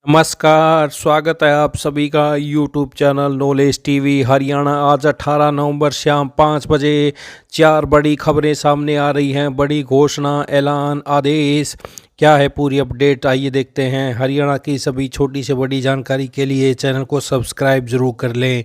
नमस्कार, स्वागत है आप सभी का YouTube channel knowledge TV Haryana. आज 18 नवंबर शाम 5 बजे 4 बड़ी खबरें सामने आ रही हैं। बड़ी घोषणा, ऐलान, आदेश, क्या है पूरी अपडेट, आइए देखते हैं। हरियाणा की सभी छोटी से बड़ी जानकारी के लिए चैनल को सब्सक्राइब जरूर कर लें।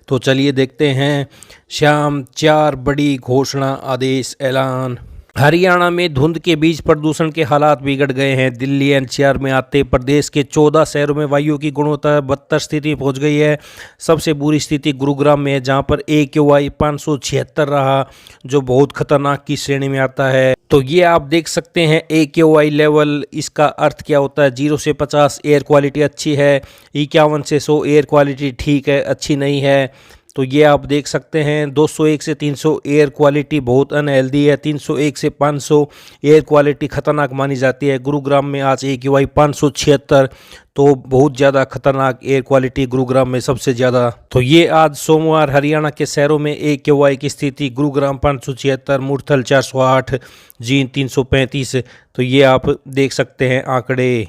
तो चलिए देखते हैं। शाम 4 बड़ी घोषणा, आदेश, ऐलान। हरियाणा में धुंध के बीच प्रदूषण के हालात बिगड़ गए हैं। दिल्ली एनसीआर में आते प्रदेश के 14 शहरों में वायु की गुणवत्ता बदतर स्थिति में पहुंच गई है। सबसे बुरी स्थिति गुरुग्राम में है, जहां पर AQI 576 रहा, जो बहुत खतरनाक की श्रेणी में आता है। तो ये आप देख सकते हैं AQI लेवल। इसका अर्थ क्या होता है? 0 से 50 एयर क्वालिटी अच्छी है, 51 से 100 एयर क्वालिटी ठीक है, अच्छी नहीं है। तो ये आप देख सकते हैं। 201 से 300 एयर क्वालिटी बहुत अनहेल्दी है। 301 से 500 एयर क्वालिटी खतरनाक मानी जाती है। गुरुग्राम में आज AQI 576, तो बहुत ज़्यादा खतरनाक एयर क्वालिटी गुरुग्राम में सबसे ज़्यादा। तो ये आज सोमवार हरियाणा के शहरों में AQI की स्थिति। गुरुग्राम 576, मुरथल 408, जींद 335। तो ये आप देख सकते हैं आंकड़े।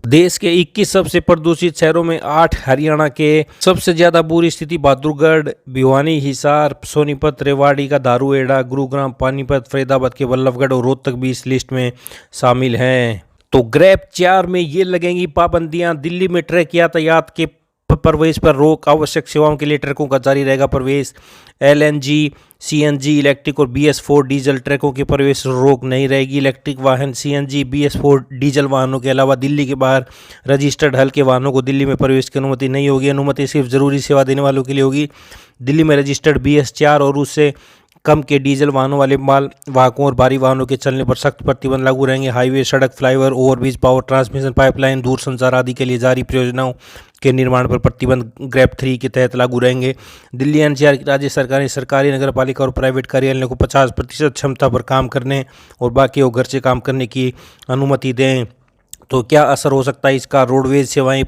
देश के 21 सबसे प्रदूषित शहरों में 8 हरियाणा के। सबसे ज्यादा बुरी स्थिति बहादुरगढ़, भिवानी, हिसार, सोनीपत, रेवाड़ी का दारूहेड़ा, गुरुग्राम, पानीपत, फरीदाबाद के बल्लभगढ़ और रोहतक भी इस लिस्ट में शामिल हैं। तो ग्रेप 4 में ये लगेंगी पाबंदियां। दिल्ली में ट्रक यातायात के प्रवेश पर रोक, आवश्यक सेवाओं के लिए ट्रकों का जारी रहेगा प्रवेश। LNG, CNG, इलेक्ट्रिक और BS4 डीजल ट्रकों के प्रवेश रोक नहीं रहेगी। इलेक्ट्रिक वाहन, CNG, BS4 डीजल वाहनों के अलावा दिल्ली के बाहर रजिस्टर्ड हल्के वाहनों को दिल्ली में प्रवेश की अनुमति नहीं होगी। अनुमति सिर्फ जरूरी सेवा देने वालों के लिए होगी। दिल्ली में रजिस्टर्ड BS4 और उससे कम के डीजल वाहनों वाले माल वाहकों और भारी वाहनों के चलने पर सख्त प्रतिबंध लागू रहेंगे। हाईवे, सड़क, flyover, overbridge, power transmission pipeline, दूरसंचार आदि के लिए जारी परियोजनाओं के निर्माण पर प्रतिबंध ग्रेप 3 के तहत लागू रहेंगे। दिल्ली एनसीआर की राज्य सरकारें सरकारी, नगरपालिका और प्राइवेट कार्यालयों को 50% क्षमता पर काम करने और बाकी को घर से काम करने की अनुमति दें। तो क्या असर हो सकता है इसका? रोडवेज सेवाएं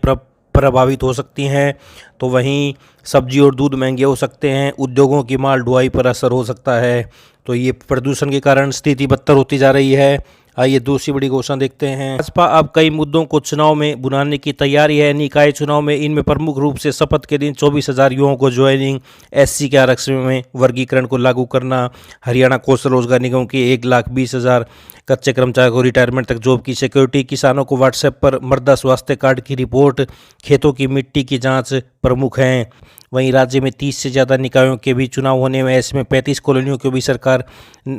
प्रभावित हो सकती हैं। तो वहीं सब्जी और दूध महंगे हो सकते हैं। उद्योगों की माल ढुलाई पर असर हो सकता है। तो ये प्रदूषण के कारण स्थिति बदतर होती जा रही है। आइए दूसरी बड़ी घोषणा देखते हैं। भाजपा अब कई मुद्दों को चुनाव में बुलाने की तैयारी है। निकाय चुनाव में इनमें प्रमुख रूप से शपथ के दिन 24,000 युवाओं को ज्वाइनिंग, SC के आरक्षण में वर्गीकरण को लागू करना, हरियाणा कौशल रोजगार निगम के 1,20,000 कच्चे कर्मचारियों को रिटायरमेंट तक जॉब की सिक्योरिटी, किसानों को व्हाट्सएप पर मृदा स्वास्थ्य कार्ड की रिपोर्ट, खेतों की मिट्टी की जांच प्रमुख हैं। वहीं राज्य में 30 से ज़्यादा निकायों के भी चुनाव होने में, ऐसे में 35 कॉलोनियों को भी सरकार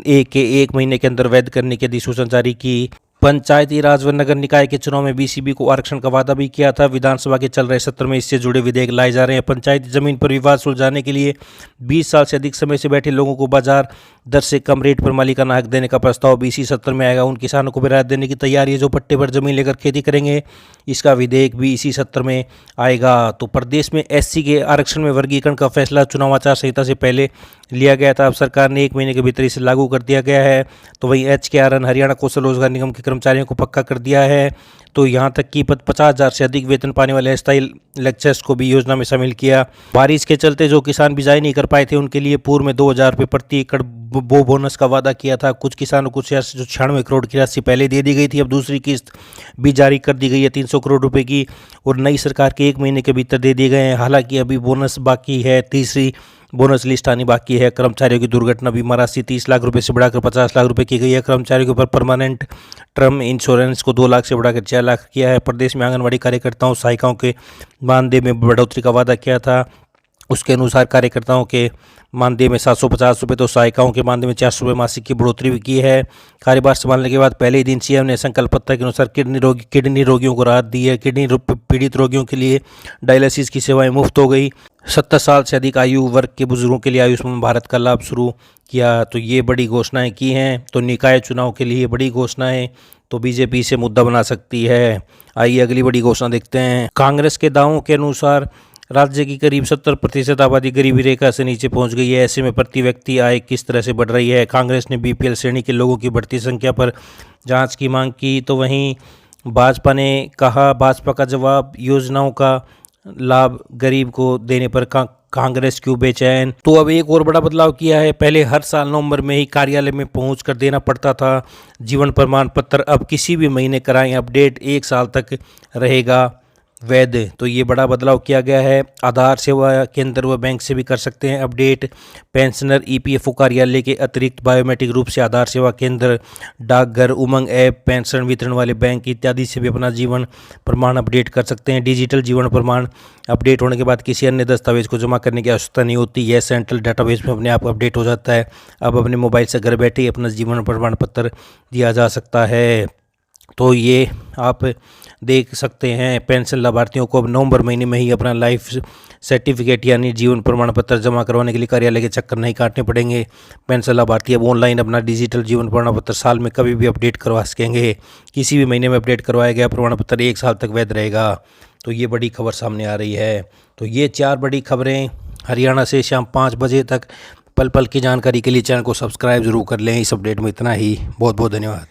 एक महीने के अंदर वैध करने की अधिसूचना जारी की। पंचायती राज व नगर निकाय के चुनाव में BCB को आरक्षण का वादा भी किया था। विधानसभा के चल रहे सत्र में इससे जुड़े विधेयक लाए जा रहे हैं। पंचायती जमीन पर विवाद सुलझाने के लिए 20 साल से अधिक समय से बैठे लोगों को बाजार दर से कम रेट पर मालिकाना हक देने का प्रस्ताव भी इसी सत्र में आएगा। उन किसानों को भी राहत देने की तैयारी है जो पट्टे पर जमीन लेकर खेती करेंगे। इसका विधेयक भी इसी सत्र में आएगा। तो प्रदेश में SC के आरक्षण में वर्गीकरण का फैसला चुनाव आचार संहिता से पहले लिया गया था। अब सरकार ने 1 महीने के भीतर इसे लागू कर दिया गया है। तो वहीं HKRN हरियाणा कौशल रोजगार निगम के कर्मचारियों को पक्का कर दिया है। तो यहाँ तक कि 50,000 से अधिक वेतन पाने वाले अस्थायी लेक्चर्स को भी योजना में शामिल किया। बारिश के चलते जो किसान बिजाई नहीं कर पाए थे उनके लिए पूर्व में 2,000 रुपये प्रति एकड़ बोनस का वादा किया था। कुछ किसानों को 96 करोड़ की राशि पहले दे दी गई थी, अब दूसरी किस्त भी जारी कर दी गई है 300 करोड़ रुपए की, और नई सरकार के 1 महीने के भीतर दे दिए गए हैं। हालांकि अभी बोनस बाकी है, तीसरी बोनस लिस्ट आनी बाकी है। कर्मचारियों की दुर्घटना बीमा राशि 30 लाख रुपए से बढ़ाकर 50 लाख रुपए की गई है। कर्मचारियों के ऊपर परमानेंट टर्म इंश्योरेंस को 2 लाख से बढ़ाकर 4 लाख किया है। प्रदेश में आंगनबाड़ी कार्यकर्ताओं, सहायिकाओं के मानदेय में बढ़ोतरी का वादा किया था। उसके अनुसार कार्यकर्ताओं के मानदेय में 750 रुपये, तो सहायिकाओं के मानदेय में 400 रुपये मासिक की बढ़ोतरी भी की है। कार्यभार संभालने के बाद पहले ही दिन CM ने संकल्प पत्र के अनुसार किडनी रोगियों को राहत दी है। किडनी पीड़ित रोगियों के लिए डायलिसिस की सेवाएं मुफ्त हो गई। 70 साल से अधिक आयु वर्ग के बुजुर्गों के लिए आयुष्मान भारत का लाभ शुरू किया। तो ये बड़ी घोषणाएं की हैं। तो निकाय चुनाव के लिए बड़ी घोषणाएं, तो BJP से मुद्दा बना सकती है। आइए अगली बड़ी घोषणा देखते हैं। कांग्रेस के दावों के अनुसार राज्य की करीब 70% आबादी गरीबी रेखा से नीचे पहुंच गई है। ऐसे में प्रति व्यक्ति आय किस तरह से बढ़ रही है? कांग्रेस ने BPL श्रेणी के लोगों की बढ़ती संख्या पर जांच की मांग की। तो वहीं भाजपा ने कहा, भाजपा का जवाब, योजनाओं का लाभ गरीब को देने पर कांग्रेस क्यों बेचैन? तो अब एक और बड़ा बदलाव किया है। पहले हर साल नवंबर में ही कार्यालय में पहुंच कर देना पड़ता था जीवन प्रमाण पत्र, अब किसी भी महीने कराएं अपडेट, 1 साल तक रहेगा। वैध। तो ये बड़ा बदलाव किया गया है। आधार सेवा केंद्र व बैंक से भी कर सकते हैं अपडेट। पेंशनर ईपीएफओ कार्यालय के अतिरिक्त बायोमेट्रिक रूप से आधार सेवा केंद्र, डाकघर, उमंग ऐप, पेंशन वितरण वाले बैंक इत्यादि से भी अपना जीवन प्रमाण अपडेट कर सकते हैं। डिजिटल जीवन प्रमाण अपडेट होने के बाद किसी अन्य दस्तावेज को जमा करने की आवश्यकता नहीं होती। यह सेंट्रल डाटाबेस में अपने आप अपडेट हो जाता है। अब अपने मोबाइल से घर बैठे ही अपना जीवन प्रमाण पत्र दिया जा सकता है। तो ये आप देख सकते हैं, पेंशन लाभार्थियों को अब नवंबर महीने में ही अपना लाइफ सर्टिफिकेट यानी जीवन प्रमाण पत्र जमा करवाने के लिए कार्यालय के चक्कर नहीं काटने पड़ेंगे। पेंशन लाभार्थी अब ऑनलाइन अपना डिजिटल जीवन प्रमाण पत्र साल में कभी भी अपडेट करवा सकेंगे। किसी भी महीने में अपडेट करवाया गया प्रमाण पत्र 1 साल तक वैध रहेगा। तो ये बड़ी खबर सामने आ रही है। तो ये 4 बड़ी खबरें हरियाणा से शाम 5 बजे तक। पल पल की जानकारी के लिए चैनल को सब्सक्राइब जरूर कर लें। इस अपडेट में इतना ही। बहुत बहुत धन्यवाद।